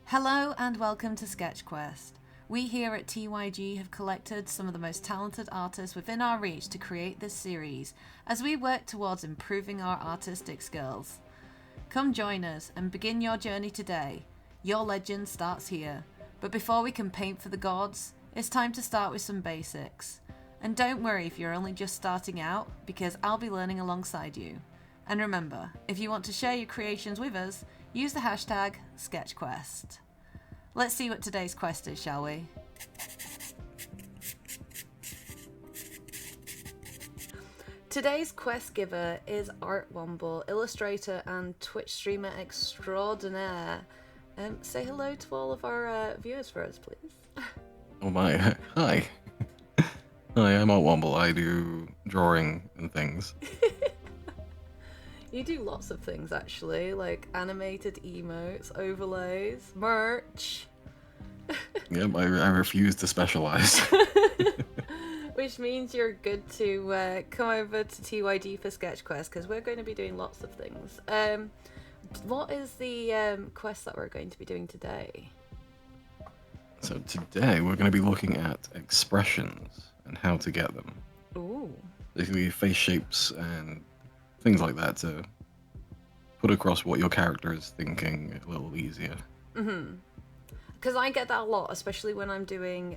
Hello and welcome to SketchQuest. We here at TYG have collected some of the most talented artists within our reach to create this series as we work towards improving our artistic skills. Come join us and begin your journey today. Your legend starts here. But before we can paint for the gods, it's time to start with some basics. And don't worry if you're only just starting out, because I'll be learning alongside you. And remember, if you want to share your creations with us, use the hashtag SketchQuest. Let's see what today's quest is, shall we? Today's quest giver is ArtWomble, illustrator and Twitch streamer extraordinaire. Say hello to all of our viewers for us, please. Oh my, hi. Hi, I'm ArtWomble. I do drawing and things. You do lots of things, actually, like animated emotes, overlays, merch. Yep, I refuse to specialize. Which means you're good to come over to TYG for SketchQuest, because we're going to be doing lots of things. What is the quest that we're going to be doing today? So today we're going to be looking at expressions and how to get them. Ooh. Basically face shapes and things like that to put across what your character is thinking a little easier. Mm-hmm. Because I get that a lot, especially when I'm doing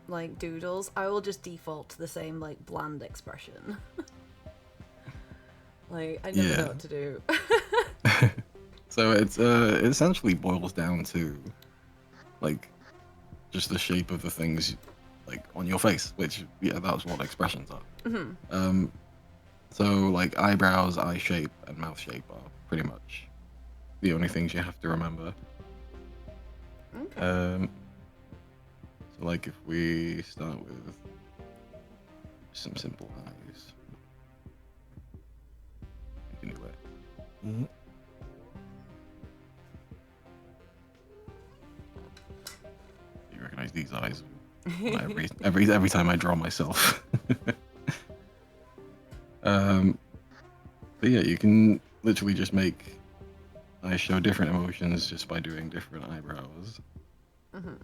like doodles. I will just default to the same like bland expression. Like I never know what to do. So it essentially boils down to like just the shape of the things like on your face, which that's what expressions are. Mm-hmm. So like eyebrows, eye shape, and mouth shape are pretty much the only things you have to remember. Okay. So like if we start with some simple eyes, you can do it. Mm-hmm. You recognize these eyes every time I draw myself. But yeah, you can literally just make eyes show different emotions just by doing different eyebrows. Mm-hmm.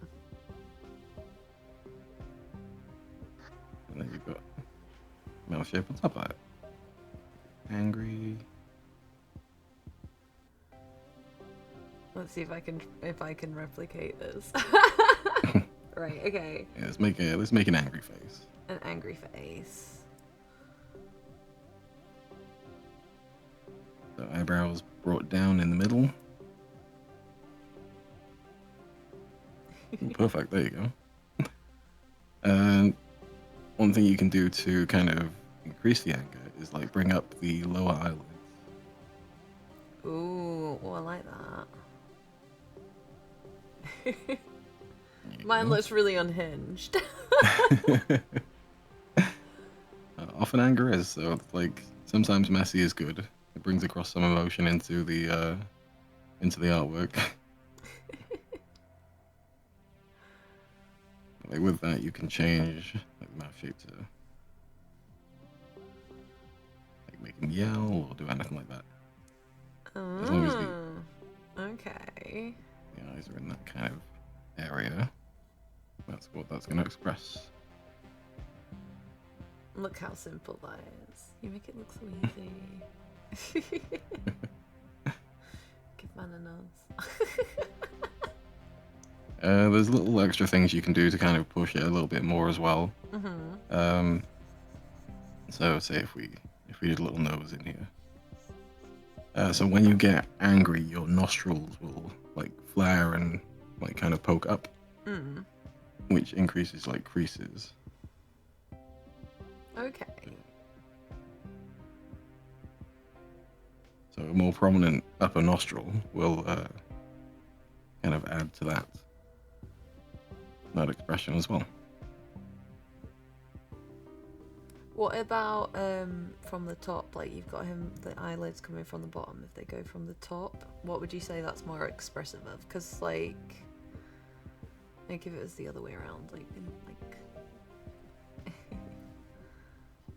And then you've got mouth shape on top of that. Angry. Let's see if I can replicate this. Right. Okay. Yeah, let's make an angry face. An angry face. So eyebrows brought down in the middle. Perfect, there you go. And one thing you can do to kind of increase the anger is like bring up the lower eyelids. Ooh, oh, I like that. Mine looks really unhinged. Often anger is, so it's like sometimes messy is good. It brings across some emotion into the artwork. Like with that, you can change like the mouth shape to like make them yell or do anything like that. As long as okay. the eyes are in that kind of area, that's what that's going to express. Look how simple that is. You make it look so easy. Give man a nose. There's little extra things you can do to kind of push it a little bit more as well. Mm-hmm. So say if we did a little nose in here. So when you get angry, your nostrils will like flare and like kind of poke up, which increases like creases. Okay. So a more prominent upper nostril will kind of add to that expression as well. What about from the top? Like you've got the eyelids coming from the bottom. If they go from the top, what would you say that's more expressive of? Because like Like if it was the other way around, like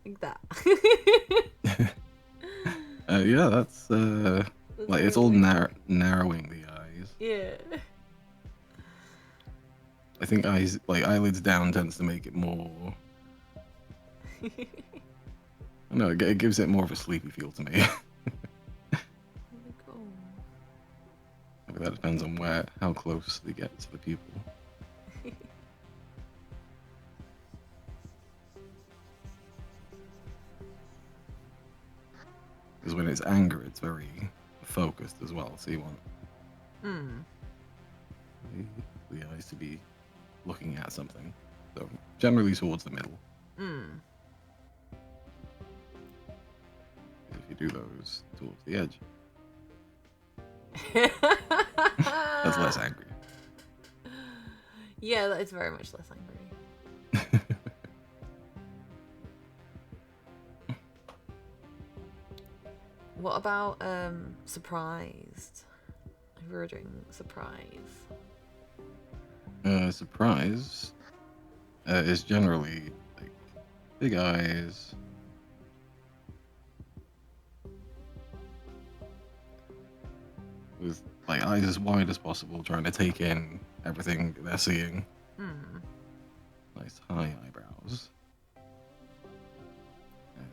like that. Yeah, that's like it's all weird. narrowing the eyes. Yeah. I think eyes, like eyelids down, tends to make it more. No, it gives it more of a sleepy feel to me. Oh. Maybe that depends on how close they get to the pupil. Because when it's anger, it's very focused as well. So you want the eyes to be looking at something. So generally towards the middle. If you do those towards the edge, that's less angry. Yeah, that is very much less angry. What about surprised? If we were doing surprise. Surprise is generally like big eyes. With like eyes as wide as possible, trying to take in everything they're seeing. Nice high eyebrows. And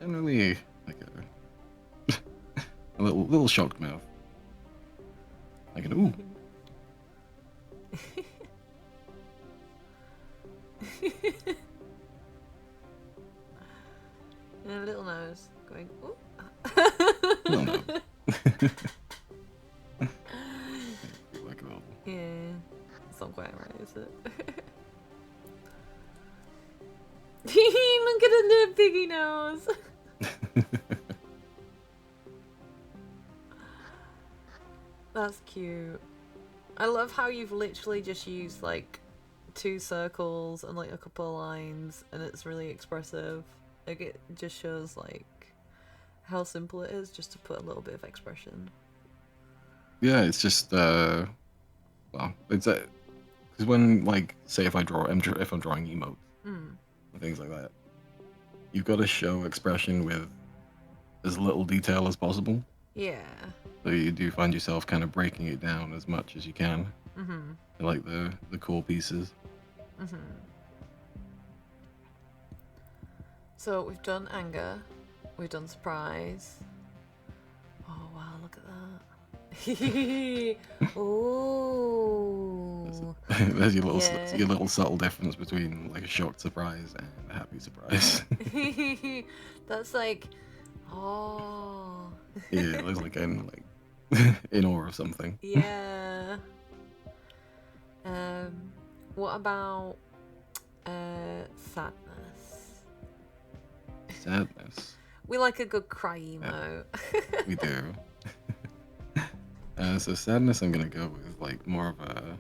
generally like a little shocked mouth. Like an ooh. And a little nose going ooh. Little nose. Like a little. Yeah. It's not quite right, is it? Look at the little piggy nose. That's cute. I love how you've literally just used like 2 circles and like a couple of lines, and it's really expressive. Like it just shows like how simple it is just to put a little bit of expression. Yeah, it's just well, it's because when like say if I'm drawing emotes and things like that, you've got to show expression with as little detail as possible. Yeah. So you do find yourself kind of breaking it down as much as you can. To, like the core pieces. So we've done anger, we've done surprise. Oh wow, look at that. Oh. There's your little subtle difference between like a shocked surprise and a happy surprise. That's like, oh. Yeah, it looks like I'm like in awe of something. Yeah. What about sadness? Sadness. We like a good cry emo. We do. So sadness, I'm gonna go with like more of a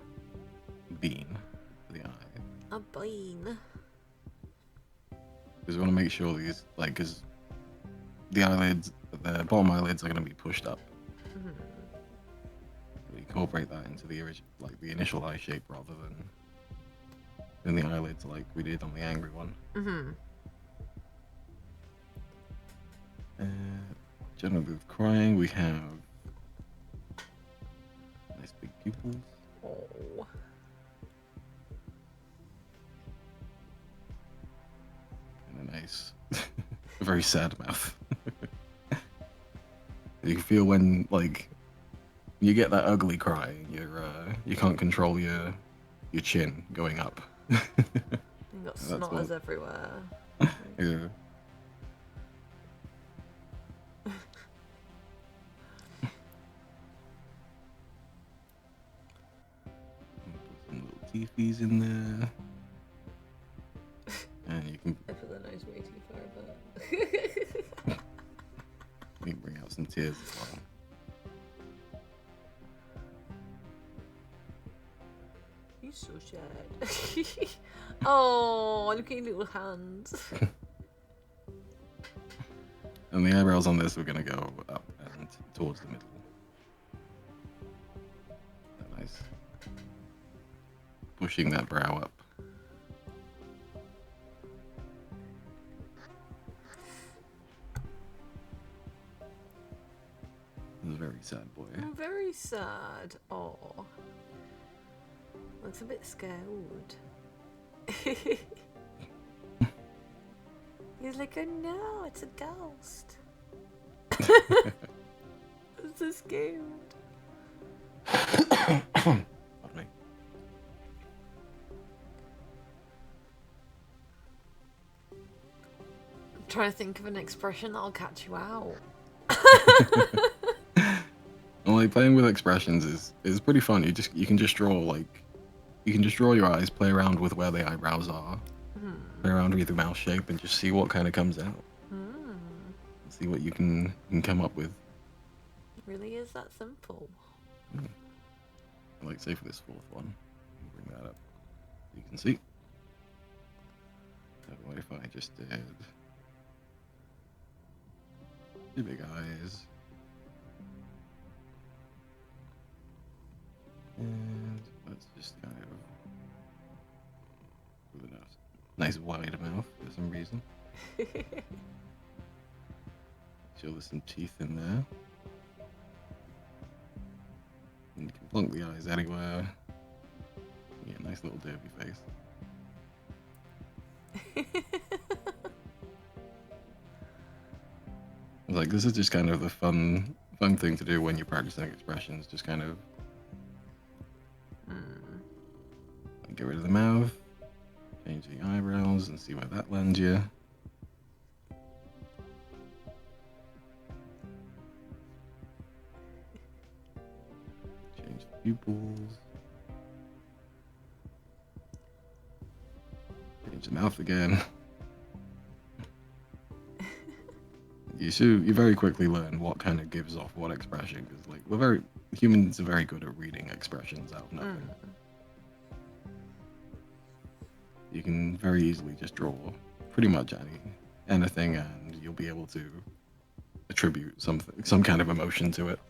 bean for the eye. A bean. Because we want to make sure these, like, because the eyelids, the bottom eyelids are gonna be pushed up. We incorporate that into the the initial eye shape rather than the eyelids like we did on the angry one. Generally with crying, we have nice big pupils. Oh. And a nice, very sad mouth. You can feel when, like, you get that ugly cry, you can't control your chin going up. You got snotters everywhere. Yeah. Put some little teethies in there. And you can... I put the nose way too far, but... You can bring out some tears as well. You're so sad. Oh, look at your little hands. And the eyebrows on this, we're going to go up and towards the middle. Nice. pushing that brow up. He's a very sad boy. I'm very sad. Oh. Looks a bit scared. He's like, oh no, it's a ghost. I'm so scared. Pardon me. I'm trying to think of an expression that'll catch you out. Well, like playing with expressions is pretty fun. You can just draw your eyes, play around with where the eyebrows are, play around with the mouth shape, and just see what kind of comes out. See what you can come up with. It really is that simple. Like say for this fourth one, bring that up. You can see. So what if I just did two big eyes? And let's just kind of with a nice wide mouth for some reason. Show there's some teeth in there. And you can plunk the eyes anywhere. Yeah, nice little derby face. Like this is just kind of the fun thing to do when you're practicing expressions. Just kind of get rid of the mouth, change the eyebrows, and see where that lands you. Change the pupils. Change the mouth again. You very quickly learn what kind of gives off what expression, because like humans are very good at reading expressions out of nothing. You can very easily just draw pretty much anything, and you'll be able to attribute some kind of emotion to it.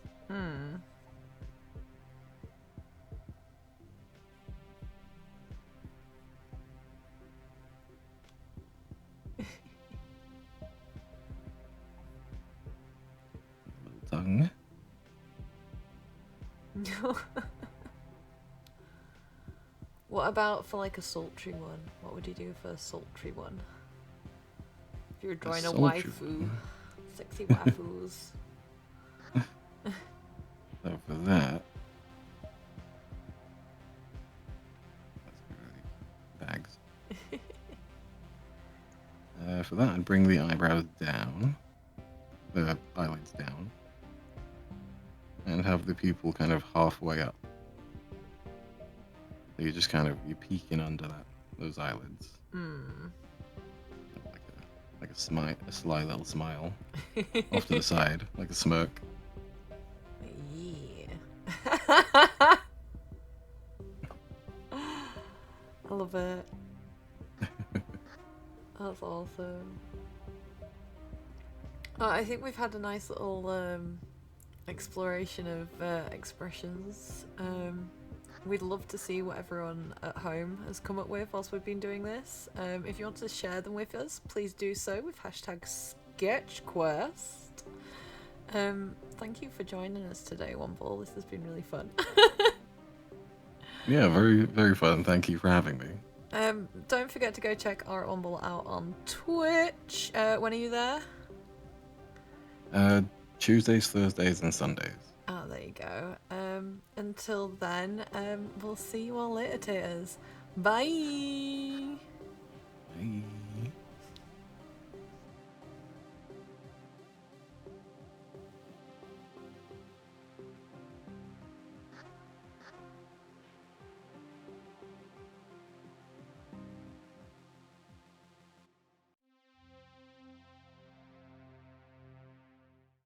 Little tongue. What about for like a sultry one? What would you do for a sultry one? If you were drawing a waifu. Sexy waifus. So for that, bags. For that, I'd bring the eyebrows down, the eyelids down, and have the pupil kind of halfway up. So you just you're peeking under those eyelids. Like a sly little smile off to the side, like a smirk. Yeah. I love it. That's awesome. I think we've had a nice little exploration of expressions. We'd love to see what everyone at home has come up with whilst we've been doing this. If you want to share them with us, please do so with #SketchQuest. Thank you for joining us today, Womble. This has been really fun. Yeah, very, very fun. Thank you for having me. Don't forget to go check ArtWomble out on Twitch. When are you there? Tuesdays, Thursdays, and Sundays. Oh, there you go. Until then, we'll see you all later, taters. Bye!